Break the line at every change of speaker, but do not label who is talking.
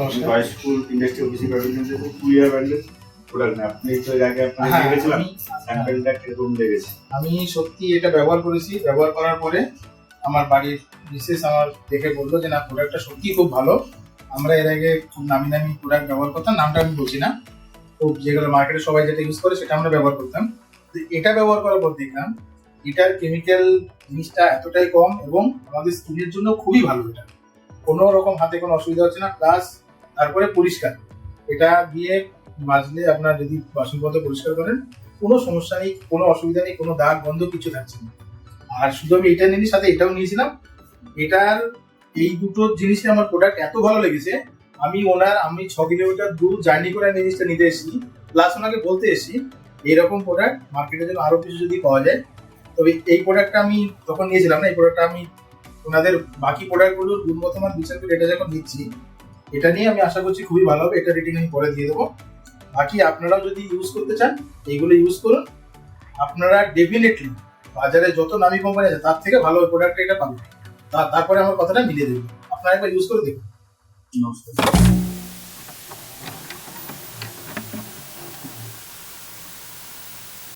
নমস্কার।
জয় school industry অফিসে পাবেন খুব কুরিয়ার ব্র্যান্ডের প্রোডাক্ট না আপনি তো এর আগে আপনাকে
হ্যাঁ,
দেখেছিলাম
আমি-
স্যাম্পলটা কিরকম লেগেছে।
আমি সত্যি এটা ব্যবহার করেছি। ব্যবহার করার পরে আমার বাড়ির বিশেষ আমার দেখে বললো যে না, প্রোডাক্টটা সত্যি খুব ভালো। আমরা এর আগে খুব নামি দামি প্রোডাক্ট ব্যবহার করতাম, নামটা আমি বলছি না, খুব যেগুলো মার্কেটে সবাই যেটা ইউজ করে সেটা আমরা ব্যবহার করতাম। তো এটা ব্যবহার করার পর দেখলাম এটার কেমিক্যাল জিনিসটা এতটাই কম এবং আমাদের স্কিনের জন্য খুবই ভালো। এটা কোনো রকম হাতে কোনো অসুবিধা হচ্ছে না, প্লাস তারপরে পরিষ্কার। এটা দিয়ে মাজলে আপনার যদি বাসনপত্র পরিষ্কার করেন কোনো সমস্যা নেই, কোনো অসুবিধা নেই, কোনো দাগ গন্ধ কিছু থাকছে না। আর শুধু আমি এটা নিয়ে সাথে এটাও নিয়েছিলাম। এটার এই দুটো জিনিসই আমার প্রোডাক্ট এত ভালো লেগেছে, আমি 6 কিলোমিটার দূর জার্নি করে আমি জিনিসটা নিতে এসেছি, প্লাস ওনাকে বলতে এসেছি এইরকম প্রোডাক্ট মার্কেটে যেন আরো কিছু যদি পাওয়া যায়। তবে এই প্রোডাক্টটা আমি তখন নিয়েছিলাম না, এই প্রোডাক্টটা আমি ওনাদের বাকি প্রোডাক্টগুলোর গুণগত মান বিচার করে এটা যখন নিচ্ছি, এটা নিয়ে আমি আশা করছি খুবই ভালো হবে। এটা রেটিং আমি পরে দিয়ে দেবো। বাকি আপনারাও যদি ইউজ করতে চান এইগুলো ইউজ করুন। আপনারা ডেফিনেটলি বাজারে যত নামি কোম্পানি আছে তার থেকে ভালো প্রোডাক্ট এটা পাবেন। তারপরে আমার কথাটা মিলিয়ে দেবেন, আপনারা একবার ইউজ করে দেখুন। নমস্কার।